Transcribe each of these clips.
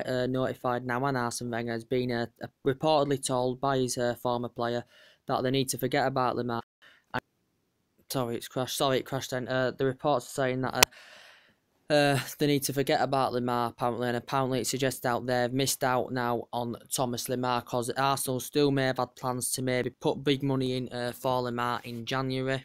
notified now, and Arsene Wenger has been reportedly told by his former player that they need to forget about Lemar. Sorry, it's crashed. Sorry, it crashed then. The reports are saying that they need to forget about Lemar, apparently, and apparently it suggests out they've missed out now on Thomas Lemar, because Arsenal still may have had plans to maybe put big money in for Lemar in January.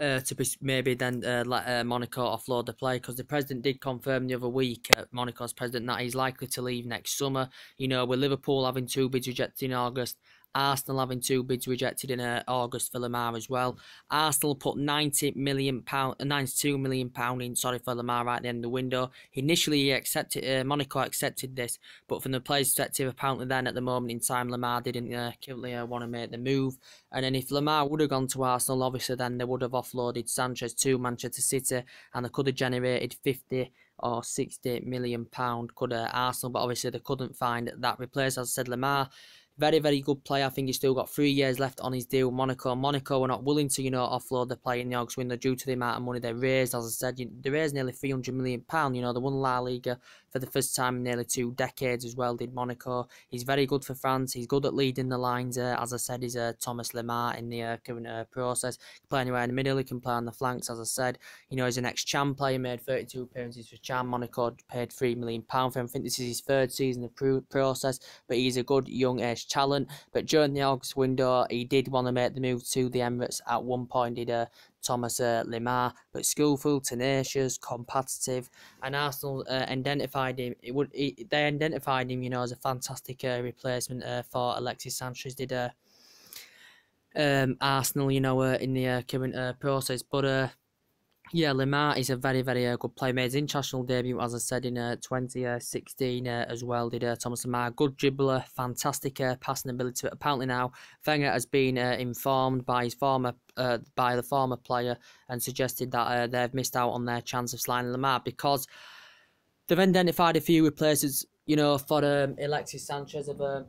To be, maybe then let Monaco offload the play, because the president did confirm the other week, Monaco's president, that he's likely to leave next summer. You know, with Liverpool having 2 bids rejected in August, Arsenal having 2 bids rejected in August for Lemar as well. Arsenal put £92 million in, sorry, for Lemar right at the end of the window. Initially, Monaco accepted this, but from the player's perspective, apparently then at the moment in time, Lemar didn't currently want to make the move. And then if Lemar would have gone to Arsenal, obviously then they would have offloaded Sanchez to Manchester City, and they could have generated 50 or 60 million pound, could Arsenal, but obviously they couldn't find that replace. As I said, Lemar, very, very good player. I think he's still got 3 years left on his deal. Monaco were not willing to, offload the player in the August window due to the amount of money they raised. As I said, they raised nearly £300 million. They won La Liga for the first time in nearly 2 decades as well, did Monaco. He's very good for France. He's good at leading the lines. As I said, he's Thomas Lemar in the current process. He can play anywhere in the middle. He can play on the flanks, as I said. He's an ex-Cham player, made 32 appearances for Cham. Monaco paid £3 million for him. I think this is his 3rd season of process, but he's a good young age talent. But during the August window, he did want to make the move to the Emirates. At one point, did Thomas Lemar, but skillful, tenacious, competitive, and Arsenal identified him. They identified him, as a fantastic replacement for Alexis Sanchez. Did Arsenal, in the current process, but. Yeah, Lemar is a very, very good player. Made his international debut, as I said, in 2016 as well. Did Thomas Lemar. Good dribbler, fantastic passing ability. But apparently now, Wenger has been informed by his by the former player, and suggested that they've missed out on their chance of sliding Lemar, because they've identified a few replacements, for Alexis Sanchez of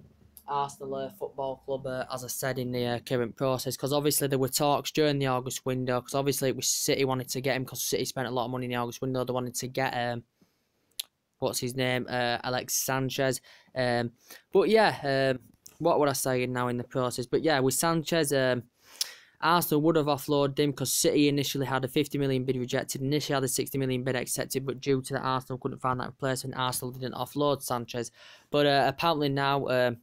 Arsenal Football Club, as I said, in the current process, because obviously there were talks during the August window, because obviously it was City wanted to get him, because City spent a lot of money in the August window. They wanted to get what's his name, Alexis Sanchez. But yeah, what would I say now in the process? But yeah, with Sanchez, Arsenal would have offloaded him, because City initially had a 50 million bid rejected, initially had a 60 million bid accepted, but due to that Arsenal couldn't find that replacement, Arsenal didn't offload Sanchez. But apparently now,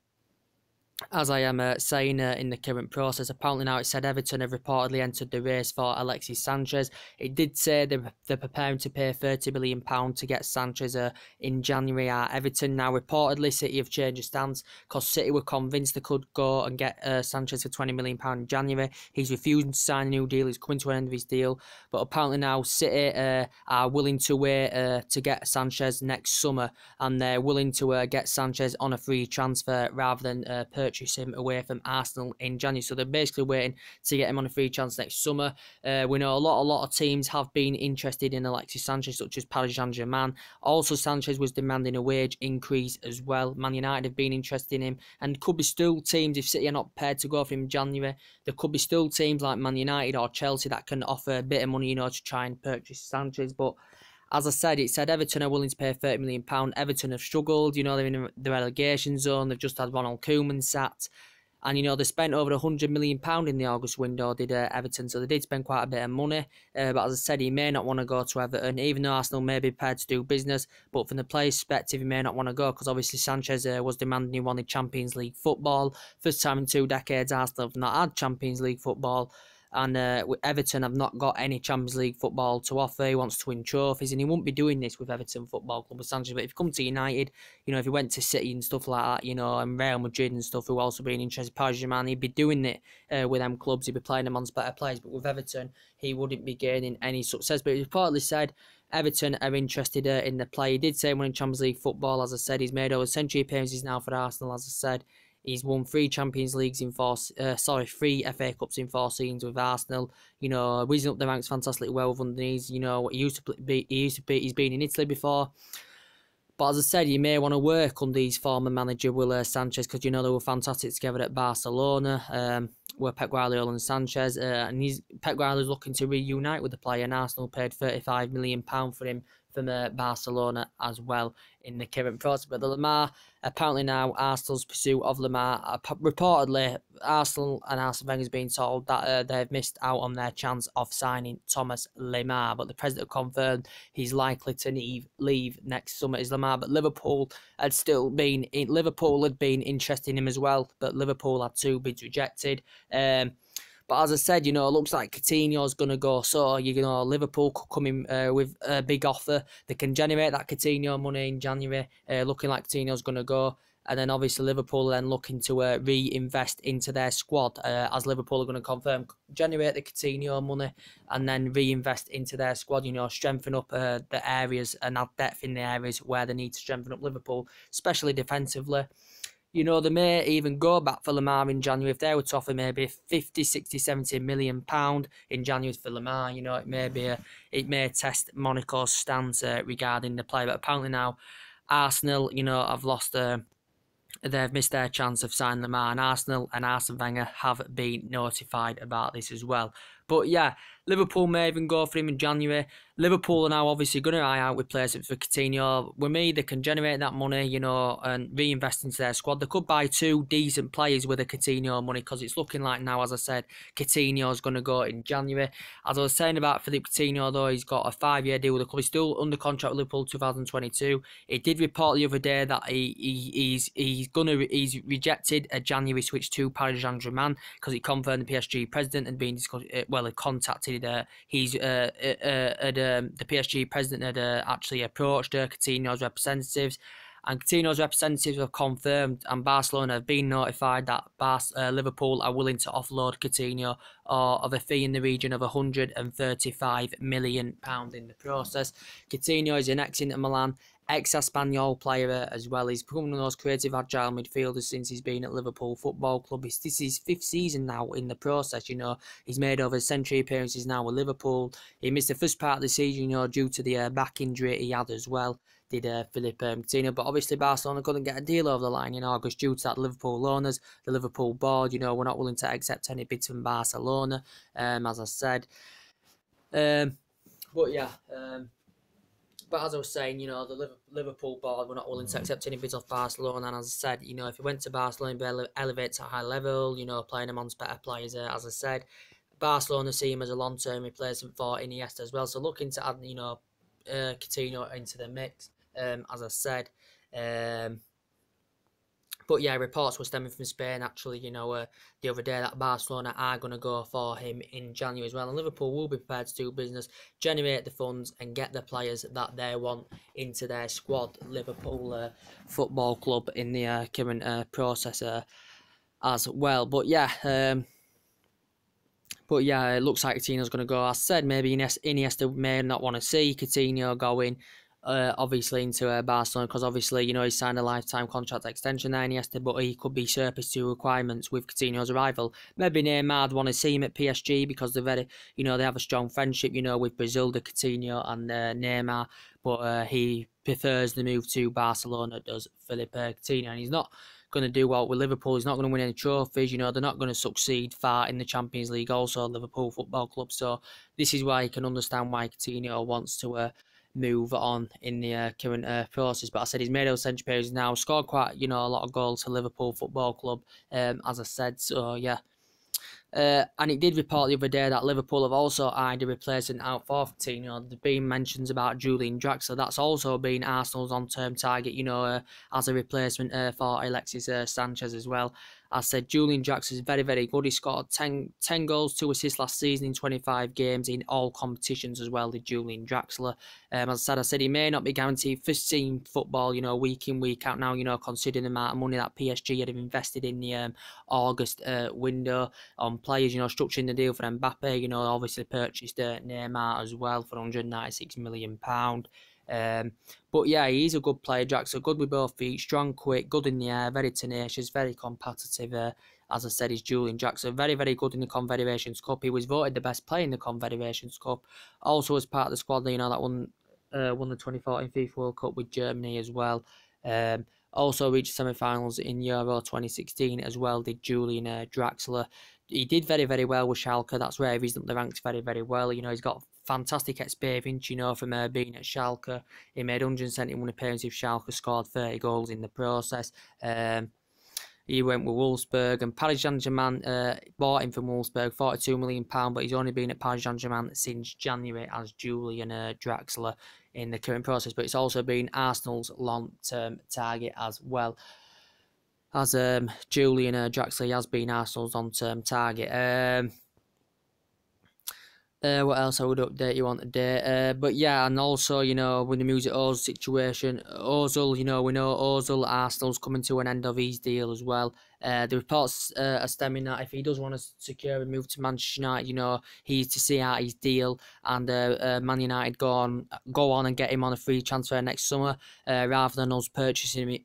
as I am saying in the current process, apparently now it said Everton have reportedly entered the race for Alexis Sanchez. It did say they're preparing to pay £30 million to get Sanchez in January at Everton. Now reportedly City have changed their stance, because City were convinced they could go and get Sanchez for £20 million in January. He's refusing to sign a new deal. He's coming to an end of his deal. But apparently now City are willing to wait to get Sanchez next summer, and they're willing to get Sanchez on a free transfer rather than purchase him away from Arsenal in January. So they're basically waiting to get him on a free chance next summer. We know a lot of teams have been interested in Alexis Sanchez, such as Paris Saint-Germain. Also, Sanchez was demanding a wage increase as well. Man United have been interested in him, and could be still teams, if City are not prepared to go for him in January, there could be still teams like Man United or Chelsea that can offer a bit of money, to try and purchase Sanchez. But as I said, it said Everton are willing to pay £30 million. Everton have struggled. They're in the relegation zone. They've just had Ronald Koeman sacked. And, they spent over £100 million in the August window, did Everton. So they did spend quite a bit of money. But as I said, he may not want to go to Everton, even though Arsenal may be prepared to do business. But from the player's perspective, he may not want to go, because obviously Sanchez was demanding he wanted Champions League football. First time in 2 decades, Arsenal have not had Champions League football. And Everton have not got any Champions League football to offer. He wants to win trophies, and he won't be doing this with Everton Football Club with Sanchez. But if you come to United, if he went to City and stuff like that, and Real Madrid and stuff, who also been interested, Paris Saint-Germain, he'd be doing it with them clubs. He'd be playing them on better players. But with Everton, he wouldn't be gaining any success. But he reportedly said Everton are interested in the player. He did say winning Champions League football. As I said, he's made over century appearances now for Arsenal. As I said, he's won 3 Champions Leagues in 3 FA Cups in 4 seasons with Arsenal. Whizzing up the ranks fantastically well with underneath. He's been in Italy before. But as I said, you may want to work under his former manager, Will Sanchez, because they were fantastic together at Barcelona, where Pep Guardiola and Sanchez, and Pep Guardiola's looking to reunite with the player, and Arsenal paid £35 million for him from Barcelona as well in the current process. But the Lemar, apparently now Arsenal's pursuit of Lemar, reportedly Arsenal and Arsene Wenger has been told that they've missed out on their chance of signing Thomas Lemar, but the president confirmed he's likely to leave next summer is Lemar. But Liverpool had been interested in him as well, but Liverpool had 2 bids rejected. But as I said, it looks like Coutinho's going to go. So, Liverpool could come in with a big offer. They can generate that Coutinho money in January, looking like Coutinho's going to go. And then obviously Liverpool are then looking to reinvest into their squad, as Liverpool are going to confirm, generate the Coutinho money and then reinvest into their squad, strengthen up the areas and add depth in the areas where they need to strengthen up Liverpool, especially defensively. They may even go back for Lemar in January if they were to offer maybe 50, 60, 70 million pound in January for Lemar. It may test Monaco's stance regarding the player. But apparently now, Arsenal, have lost. They've missed their chance of signing Lemar, and Arsenal and Arsene Wenger have been notified about this as well. But yeah, Liverpool may even go for him in January. Liverpool are now obviously going to eye out replacements for Coutinho. With me, they can generate that money, and reinvest into their squad. They could buy 2 decent players with the Coutinho money, because it's looking like now, as I said, Coutinho's going to go in January. As I was saying about Philippe Coutinho, though, he's got a 5-year deal with the club. He's still under contract with Liverpool 2022. He did report the other day that he's rejected a January switch to Paris Saint-Germain, because he confirmed the PSG president had been discussed. He contacted the PSG president had actually approached Coutinho's representatives, and Coutinho's representatives have confirmed, and Barcelona have been notified that Liverpool are willing to offload Coutinho of a fee in the region of £135 million in the process. Coutinho is an ex-Inter Milan, ex-Espanyol player as well. He's become one of those creative, agile midfielders since he's been at Liverpool Football Club. This is his 5th season now in the process. He's made over a century appearances now with Liverpool. He missed the first part of the season, due to the back injury he had as well. Did Philippe Coutinho, but obviously Barcelona couldn't get a deal over the line in August due to that. Liverpool owners, the Liverpool board, were not willing to accept any bids from Barcelona, as I said. But yeah. But as I was saying, the Liverpool board were not willing to accept any bids off Barcelona. And as I said, if he went to Barcelona, he'd elevate to a high level, playing amongst better players, as I said. Barcelona see him as a long-term replacement for Iniesta as well. So looking to add, Coutinho into the mix, as I said. But yeah, reports were stemming from Spain, actually, the other day, that Barcelona are going to go for him in January as well. And Liverpool will be prepared to do business, generate the funds and get the players that they want into their squad. Liverpool Football Club in the current process as well. But yeah, it looks like Coutinho's going to go. As I said, maybe Iniesta may not want to see Coutinho going. Obviously into Barcelona, because obviously he's signed a lifetime contract extension there, Iniesta, but he could be surplus to requirements with Coutinho's arrival. Maybe Neymar want to see him at PSG because they're very, they have a strong friendship, with Brazil, the Coutinho and Neymar, but he prefers the move to Barcelona, does Philippe Coutinho, and he's not going to do well with Liverpool. He's not going to win any trophies. They're not going to succeed far in the Champions League, also Liverpool Football Club. So this is why you can understand why Coutinho wants to move on in the current process. But I said he's made those century periods now, scored quite a lot of goals for Liverpool Football Club, as I said. So yeah. And it did report the other day that Liverpool have also eyed a replacement out for Coutinho. There's been mentions about Julian Draxler. That's also been Arsenal's on-term target, as a replacement for Alexis Sanchez as well. I said Julian Draxler is very, very good. He scored 10 goals, 2 assists last season in 25 games in all competitions as well, did Julian Draxler. As I said, he may not be guaranteed first team football, week in, week out now, considering the amount of money that PSG had invested in the August window on players, structuring the deal for Mbappe, obviously purchased Neymar as well for £196 million. But yeah, he's a good player, Draxler, good with both feet, strong, quick, good in the air, very tenacious, very competitive. As I said, he's Julian Draxler, very, very good in the Confederations Cup. He was voted the best player in the Confederations Cup. Also as part of the squad, that won the 2014 FIFA World Cup with Germany as well. Also reached semi-finals in Euro 2016 as well, did Julian Draxler. He did very, very well with Schalke. That's where he's up the ranks very, very well. He's got fantastic experience, you know, from being at Schalke. He made 171 appearances with Schalke, scored 30 goals in the process. He went with Wolfsburg, and Paris Saint-Germain bought him from Wolfsburg, £42 million, but he's only been at Paris Saint-Germain since January as Julian Draxler in the current process. But it's also been Arsenal's long-term target as well. As Julian Draxler has been Arsenal's long-term target. What else I would update you on today? But yeah, and also, you know, with the Mesut Ozil situation, Ozil, you know, we know Ozil, Arsenal's coming to an end of his deal as well. The reports are stemming that if he does want to secure a move to Manchester United, you know, he's to see out his deal, and Man United go on and get him on a free transfer next summer, rather than us purchasing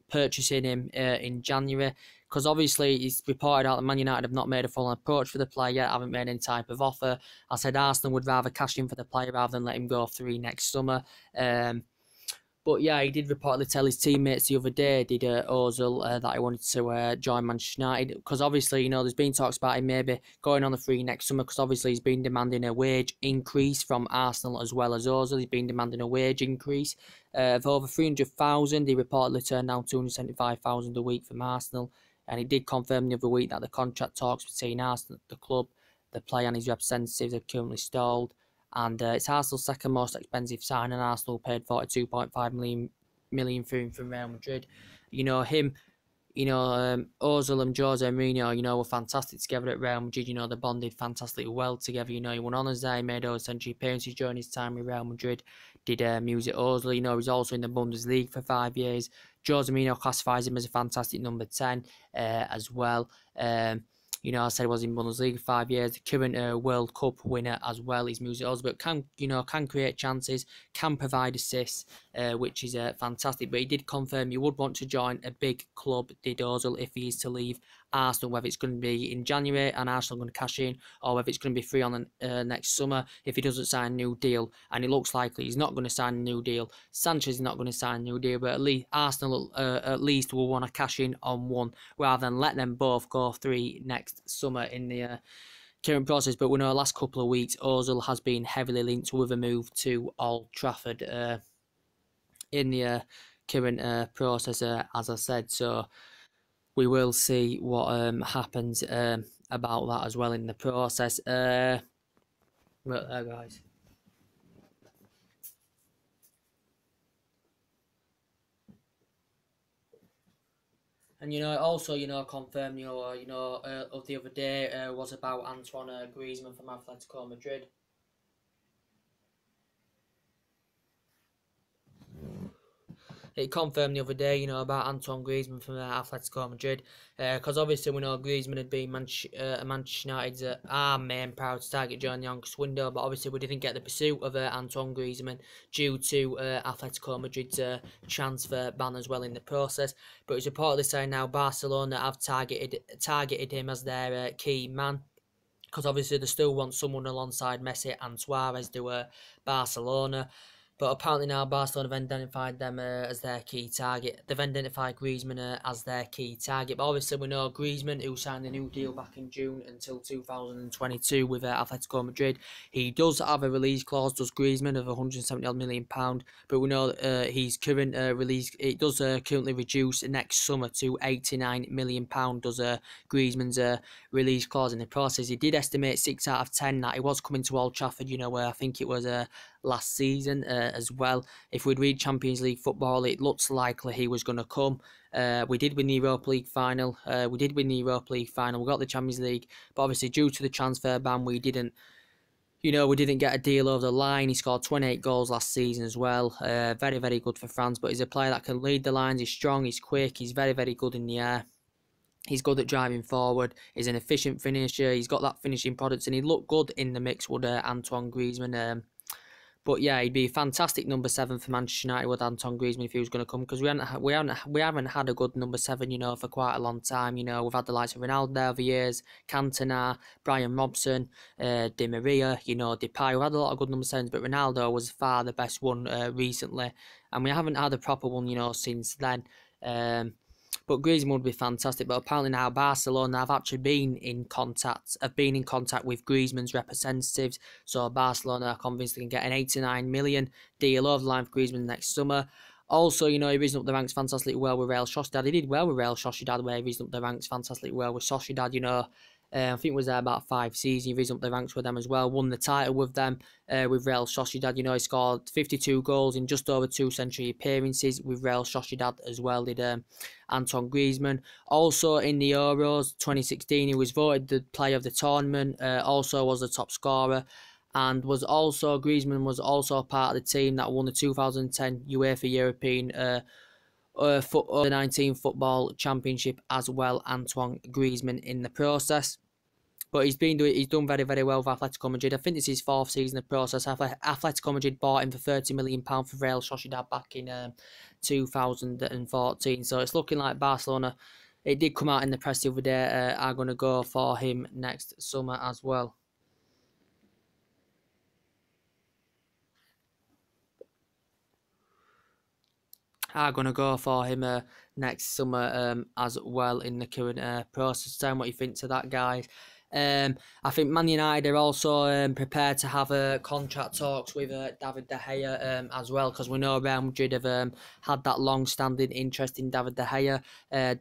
him in January. Because obviously it's reported out that Man United have not made a full approach for the player yet, haven't made any type of offer. I said Arsenal would rather cash in for the player rather than let him go free next summer. But yeah, he did reportedly tell his teammates the other day, did Ozil, that he wanted to join Manchester United. Because obviously, you know, there's been talks about him maybe going on a free next summer, because obviously he's been demanding a wage increase from Arsenal as well as Ozil. He's been demanding a wage increase of over 300,000. He reportedly turned down 275,000 a week from Arsenal. And he did confirm the other week that the contract talks between Arsenal, the club, the player and his representatives are currently stalled. And it's Arsenal's second most expensive signing. Arsenal paid 42.5 million for him from Real Madrid. You know, him, you know, Ozil and Jose Mourinho, you know, were fantastic together at Real Madrid. You know, they bonded fantastically well together. You know, he won honours there. He made over century appearances during his time with Real Madrid. Did Mesut Ozil, you know, he's also in the Bundesliga for 5 years. Jose Mourinho classifies him as a fantastic number 10 as well. You know, I said he was in Bundesliga 5 years. The current World Cup winner as well is Mesut Ozil, but can create chances, can provide assists, which is fantastic. But he did confirm he would want to join a big club, did Ozil, if he is to leave Arsenal, whether it's going to be in January and Arsenal going to cash in, or whether it's going to be free on the next summer if he doesn't sign a new deal. And it looks likely he's not going to sign a new deal. Sanchez is not going to sign a new deal, but at least Arsenal at least will want to cash in on one rather than let them both go free next summer in the current process. But we know the last couple of weeks Ozil has been heavily linked with a move to Old Trafford in the current process, as I said. So we will see what happens about that as well in the process. But guys. And you know, also, you know, confirmed, of the other day was about Antoine Griezmann from Atletico Madrid. It confirmed the other day, you know, about Antoine Griezmann from Atletico Madrid, because obviously we know Griezmann had been Manchester United's our main priority target during the August window, but obviously we didn't get the pursuit of Antoine Griezmann due to Atletico Madrid's transfer ban as well in the process. But it's reportedly saying now Barcelona have targeted him as their key man, because obviously they still want someone alongside Messi and Suarez to Barcelona. But apparently now Barcelona have identified them as their key target. They've identified Griezmann as their key target. But obviously we know Griezmann, who signed a new deal back in June until 2022 with Atletico Madrid. He does have a release clause, does Griezmann, of £170 million. But we know his current release, it does currently reduce next summer to £89 million, does Griezmann's release clause in the process. He did estimate 6 out of 10 that he was coming to Old Trafford, you know, where I think it was last season as well. If we'd read Champions League football, it looks likely he was going to come. We did win the Europa League final. We got the Champions League, but obviously due to the transfer ban, we didn't get a deal over the line. He scored 28 goals last season as well. Very, very good for France, but he's a player that can lead the lines. He's strong, he's quick, he's very, very good in the air. He's good at driving forward. He's an efficient finisher. He's got that finishing products, and he looked good in the mix with Antoine Griezmann. But yeah, he'd be a fantastic number 7 for Manchester United with Antoine Griezmann if he was going to come, because we haven't had a good number 7, you know, for quite a long time. You know, we've had the likes of Ronaldo over years, Cantona, Brian Robson, Di Maria, you know, Depay. We've had a lot of good number 7s, but Ronaldo was far the best one recently, and we haven't had a proper one, you know, since then. But Griezmann would be fantastic. But apparently now Barcelona have actually been in contact with Griezmann's representatives. So Barcelona are convinced they can get an 89 million deal over the line for Griezmann next summer. Also, you know, he risen up the ranks fantastically well with Real Sociedad. He did well with Real Sociedad, where he risen up the ranks fantastically well with Sociedad, you know. I think he was there about 5 seasons. He risen up the ranks with them as well. Won the title with them, with Real Sociedad. You know, he scored 52 goals in just over 2 century appearances with Real Sociedad as well, did Antoine Griezmann. Also in the Euros 2016, he was voted the player of the tournament. Also was the top scorer. And Griezmann was also part of the team that won the 2010 UEFA European Under 19 Football Championship as well, Antoine Griezmann in the process. But he's done very, very well with Atletico Madrid. I think this is his 4th season of the process. Atletico Madrid bought him for £30 million for Real Sociedad back in 2014. So it's looking like Barcelona, it did come out in the press the other day, are going to go for him next summer as well. Are going to go for him next summer as well in the current process. Tell me what you think to that, guys. I think Man United are also prepared to have contract talks with David De Gea as well, because we know Real Madrid have had that long-standing interest in David De Gea.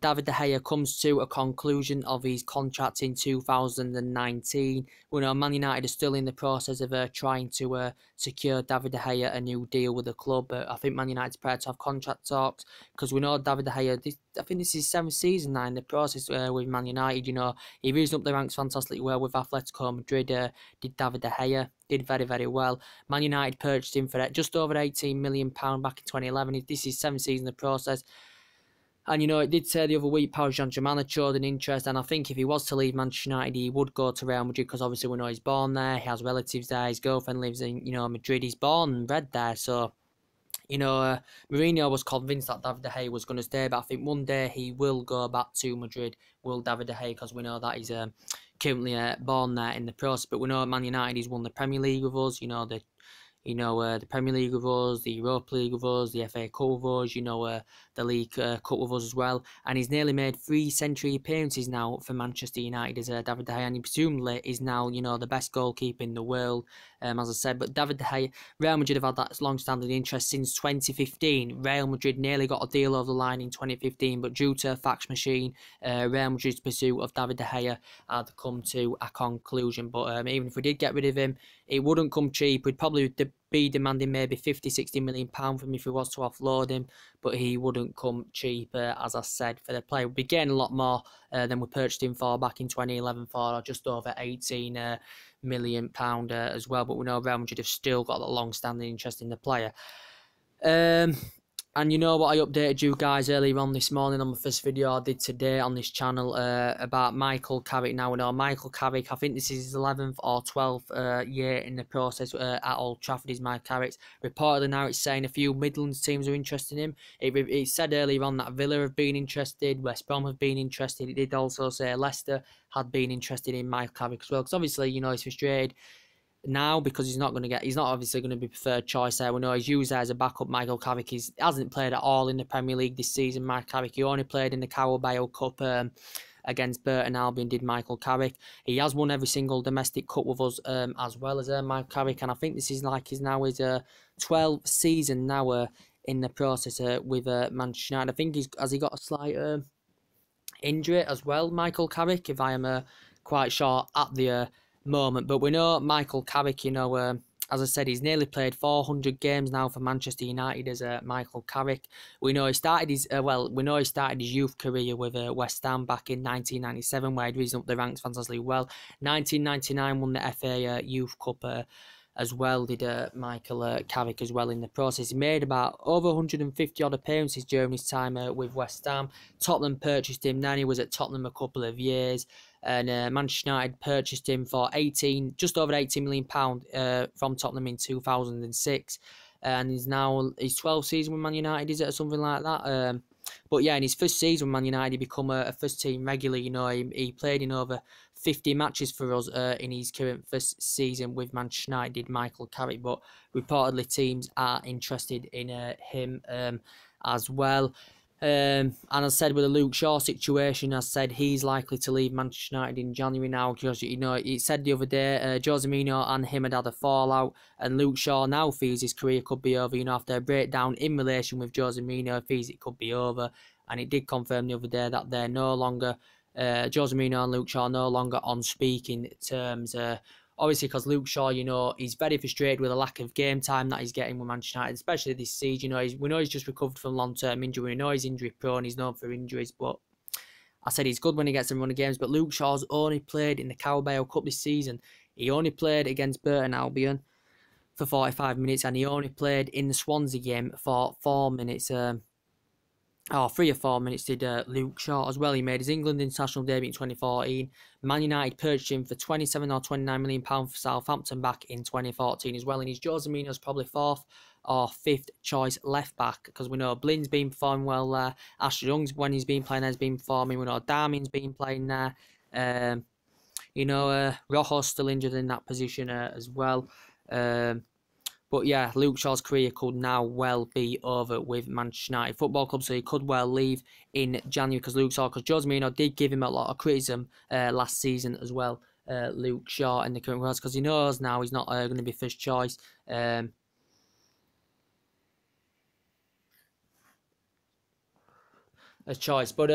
David De Gea comes to a conclusion of his contract in 2019. We know Man United are still in the process of trying to secure David De Gea a new deal with the club. But I think Man United's prepared to have contract talks, because we know David De Gea, I think this is his 7th season now in the process with Man United. You know, he risen up the ranks fantastically well with Atletico Madrid. Did David De Gea, did very, very well. Man United purchased him for just over £18 million back in 2011. This is 7th season of the process. And, you know, it did say the other week Paris Saint-Germain had showed an interest, and I think if he was to leave Manchester United, he would go to Real Madrid, because obviously we know he's born there, he has relatives there, his girlfriend lives in, you know, Madrid, he's born and bred there, so... You know, Mourinho was convinced that David De Gea was going to stay, but I think one day he will go back to Madrid, will David De Gea, because we know that he's currently born there in the process. But we know Man United, he's won the Premier League with us, the Premier League with us, the Europa League with us, the FA Cup with us, the League Cup with us as well. And he's nearly made 3 century appearances now for Manchester United as David De Gea, and he presumably is now, you know, the best goalkeeper in the world, as I said. But David De Gea, Real Madrid have had that long-standing interest since 2015. Real Madrid nearly got a deal over the line in 2015, but due to a fax machine, Real Madrid's pursuit of David De Gea had come to a conclusion. But even if we did get rid of him, it wouldn't come cheap. We'd probably be demanding maybe £50-60 million from him if we was to offload him, but he wouldn't come cheap, as I said, for the player. We'd be getting a lot more than we purchased him for back in 2011 for just over £18 million as well. But we know Real Madrid have still got a long-standing interest in the player. And you know what, I updated you guys earlier on this morning on the first video I did today on this channel about Michael Carrick. Now we know Michael Carrick, I think this is his 11th or 12th year in the process at Old Trafford is Mike Carrick's. Reportedly now it's saying a few Midlands teams are interested in him. It said earlier on that Villa have been interested, West Brom have been interested. It did also say Leicester had been interested in Michael Carrick as well, because obviously, you know, he's frustrated now because he's not obviously going to be preferred choice there. We know he's used there as a backup. Michael Carrick hasn't played at all in the Premier League this season. Mike Carrick, he only played in the Carabao Cup against Burton Albion, did Michael Carrick. He has won every single domestic cup with us as well as Mike Carrick, and I think this is like his 12th season now in the process with Manchester United. I think he got a slight injury as well, Michael Carrick, if I am quite sure at the moment. But we know Michael Carrick, you know, as I said, he's nearly played 400 games now for Manchester United as Michael Carrick. We know he started his youth career with West Ham back in 1997, where he'd risen up the ranks fantastically well. 1999 won the FA Youth Cup as well, did Michael Carrick as well in the process. He made about over 150 odd appearances during his time with West Ham. Tottenham purchased him, then he was at Tottenham a couple of years. And Manchester United purchased him for just over £18 million from Tottenham in 2006. And he's now his 12th season with Man United, is it, or something like that? But yeah, in his first season with Man United, he become a first team regular. You know, he played in over 50 matches for us in his current first season with Manchester United, did Michael Carrick. But reportedly teams are interested in him as well. And I said with the Luke Shaw situation, I said he's likely to leave Manchester United in January now because, you know, he said the other day Jose Mourinho and him had a fallout, and Luke Shaw now feels his career could be over. You know, after a breakdown in relation with Jose Mourinho, feels it could be over, and it did confirm the other day that they're no longer, Jose Mourinho and Luke Shaw are no longer on speaking terms. Obviously, because Luke Shaw, you know, he's very frustrated with the lack of game time that he's getting with Manchester United, especially this season. You know, we know he's just recovered from long-term injury. We know he's injury prone. He's known for injuries, but I said he's good when he gets them run of games. But Luke Shaw's only played in the Carabao Cup this season. He only played against Burton Albion for 45 minutes, and he only played in the Swansea game for 4 minutes. 3 or 4 minutes did Luke Shaw as well. He made his England international debut in 2014. Man United purchased him for £27 or £29 million for Southampton back in 2014 as well. And he's Jose Mourinho's probably 4th or 5th choice left back, because we know Blin's been performing well there. Ashley Young's, when he's been playing there, has been performing. We know Darmin's been playing there. Rojo's still injured in that position as well. But yeah, Luke Shaw's career could now well be over with Manchester United Football Club, so he could well leave in January because Jose Mourinho did give him a lot of criticism last season as well, Luke Shaw in the current world, because he knows now he's not going to be first choice. A choice. But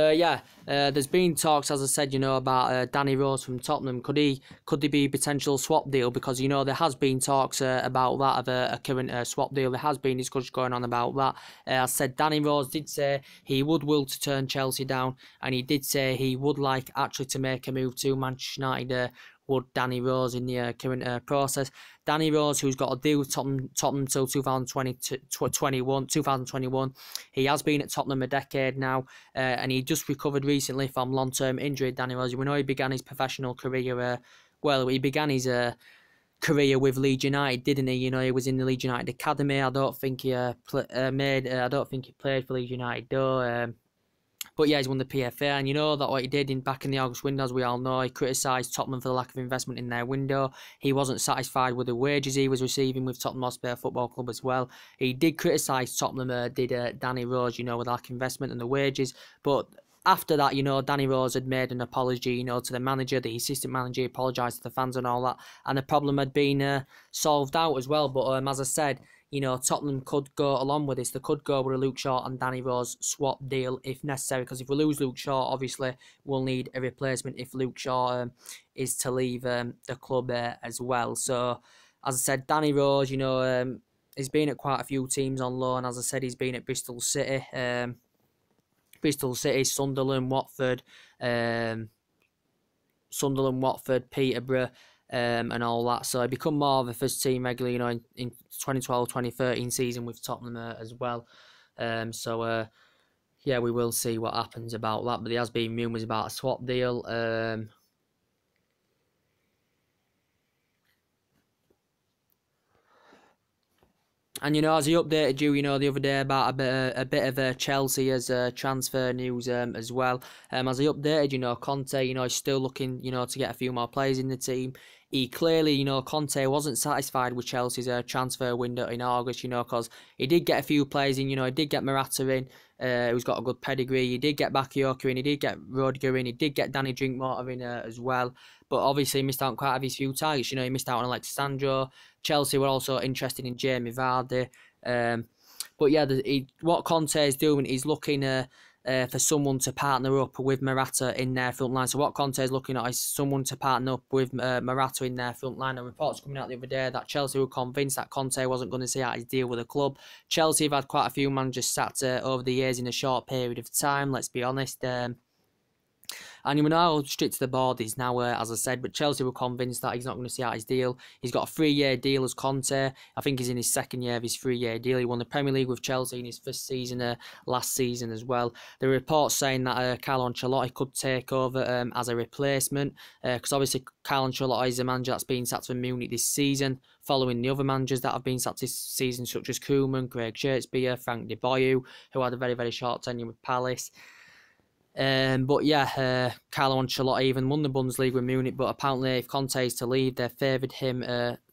there's been talks, as I said, you know, about Danny Rose from Tottenham. Could there be a potential swap deal? Because, you know, there has been talks about that of a current swap deal. There has been discussion going on about that. As I said, Danny Rose did say he would will to turn Chelsea down, and he did say he would like actually to make a move to Manchester United. Would Danny Rose in the current process. Danny Rose, who's got a deal with Tottenham till 2021. He has been at Tottenham a decade now, and he just recovered recently from long-term injury. Danny Rose, we know he began his professional career. He began his career with Leeds United, didn't he? You know, he was in the Leeds United academy. I don't think he played for Leeds United though. But yeah, he's won the PFA, and you know that what he did back in the August window, as we all know, he criticised Tottenham for the lack of investment in their window. He wasn't satisfied with the wages he was receiving with Tottenham Hotspur Football Club as well. He did criticise Tottenham, Danny Rose, you know, with the lack of investment and the wages. But after that, you know, Danny Rose had made an apology, you know, to the manager, the assistant manager. He apologised to the fans and all that, and the problem had been solved out as well. But as I said, you know, Tottenham could go along with this. They could go with a Luke Shaw and Danny Rose swap deal if necessary, because if we lose Luke Shaw, obviously we'll need a replacement if Luke Shaw is to leave the club as well. So, as I said, Danny Rose, you know, he's been at quite a few teams on loan. As I said, he's been at Bristol City, Sunderland, Watford, Peterborough, and all that. So he become more of a first team regular, you know, in 2012-2013 season with Tottenham as well. Yeah, we will see what happens about that. But there has been rumours about a swap deal. And, you know, as he updated you, you know, the other day about a bit of Chelsea as transfer news as well. As he updated, you know, Conte, you know, is still looking, you know, to get a few more players in the team. He clearly, you know, Conte wasn't satisfied with Chelsea's transfer window in August, you know, because he did get a few players in, you know, he did get Morata in, who's got a good pedigree. He did get Bakayoko in, he did get Rudiger in, he did get Danny Drinkwater in as well. But obviously he missed out on quite a few targets, you know, he missed out on Alexandro. Chelsea were also interested in Jamie Vardy. But yeah, what Conte is doing is looking for someone to partner up with Morata in their front line. So what Conte is looking at is someone to partner up with Morata in their front line. And reports coming out the other day that Chelsea were convinced that Conte wasn't going to see out his deal with the club. Chelsea have had quite a few managers sacked over the years in a short period of time, let's be honest. And you know, strict to the board is now, as I said, but Chelsea were convinced that he's not going to see out his deal. He's got a 3-year deal as Conte. I think he's in his 2nd year of his 3-year deal. He won the Premier League with Chelsea in his 1st season last season as well. There are reports saying that Carlo Ancelotti could take over as a replacement, because obviously Carlo Ancelotti is a manager that's been sacked from Munich this season, following the other managers that have been sacked this season, such as Koeman, Craig Shakespeare, Frank de Boer, who had a very, very short tenure with Palace. But yeah, Carlo Ancelotti even won the Bundesliga with Munich, but apparently if Conte is to leave, they favoured him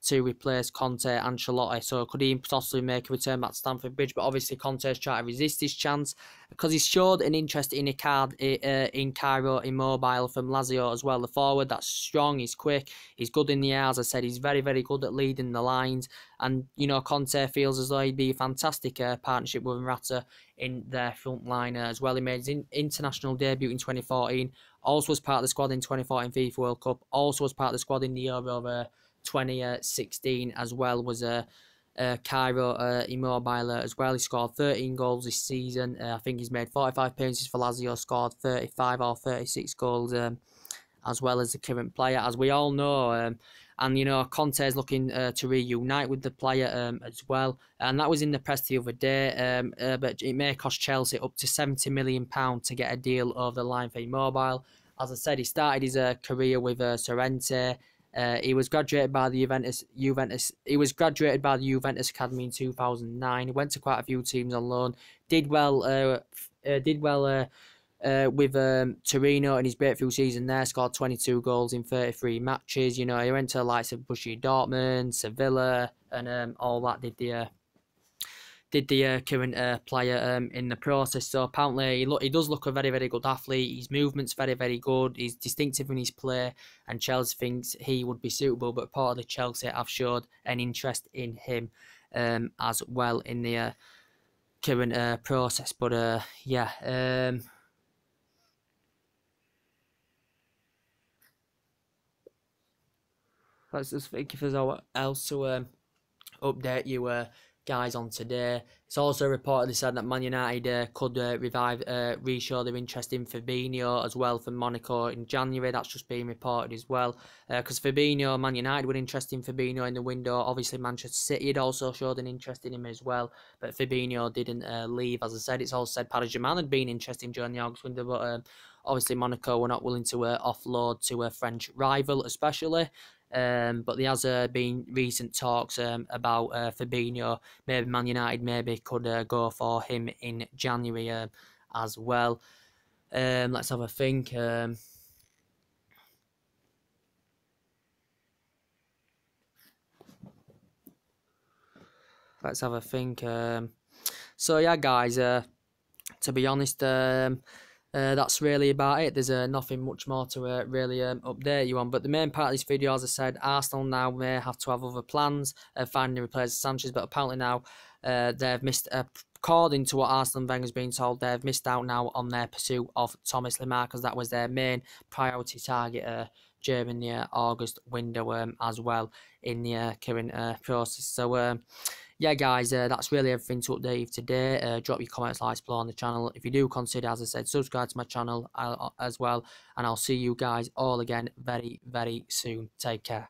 to replace Conte and Ancelotti. So could he possibly make a return back to Stamford Bridge? But obviously Conte's trying to resist his chance because he's showed an interest in in Cairo Immobile from Lazio as well. The forward that's strong, he's quick, he's good in the air. As I said, he's very, very good at leading the lines. And, you know, Conte feels as though he'd be a fantastic partnership with Morata in their front line as well. He made his international debut in 2014. Also was part of the squad in 2014 FIFA World Cup. Also was part of the squad in the Euro 2016 as well. Was Cairo Immobile as well. He scored 13 goals this season. I think he's made 45 appearances for Lazio, scored 35 or 36 goals as well as the current player, as we all know. And, you know, Conte is looking to reunite with the player as well. And that was in the press the other day. But it may cost Chelsea up to £70 million to get a deal over the line for Immobile. As I said, he started his career with Sorrente. He was graduated by the Juventus. He was graduated by the Juventus Academy in 2009. He went to quite a few teams on loan. Did well. With Torino in his breakthrough season there, scored 22 goals in 33 matches. You know, he went to the likes of Borussia Dortmund, Sevilla, and all that. Did the current player in the process. So apparently he does look a very, very good athlete. His movement's very, very good. He's distinctive in his play, and Chelsea thinks he would be suitable. But reportedly Chelsea have showed an interest in him as well in the current process. But yeah. Let's just think if there's else to update you guys on today. It's also reportedly said that Man United could re-show their interest in Fabinho as well from Monaco in January. That's just been reported as well. Because Fabinho, Man United were interested in Fabinho in the window. Obviously Manchester City had also showed an interest in him as well. But Fabinho didn't leave. As I said, it's also said Paris Saint-Germain had been interested during the August window. But obviously Monaco were not willing to offload to a French rival especially. But there has been recent talks about Fabinho. Maybe Man United could go for him in January as well. Let's have a think. Let's have a think. So yeah, guys. To be honest, that's really about it. There's nothing much more to really update you on. But the main part of this video, as I said, Arsenal now may have to have other plans, finding a replacement for Sanchez. But apparently now they've missed, according to what Arsenal and Wenger's been told, they've missed out now on their pursuit of Thomas Lemar, because that was their main priority target during the August window as well in the current process. So yeah, guys, that's really everything to update you today. Drop your comments, likes below on the channel. If you do consider, as I said, subscribe to my channel as well. And I'll see you guys all again very, very soon. Take care.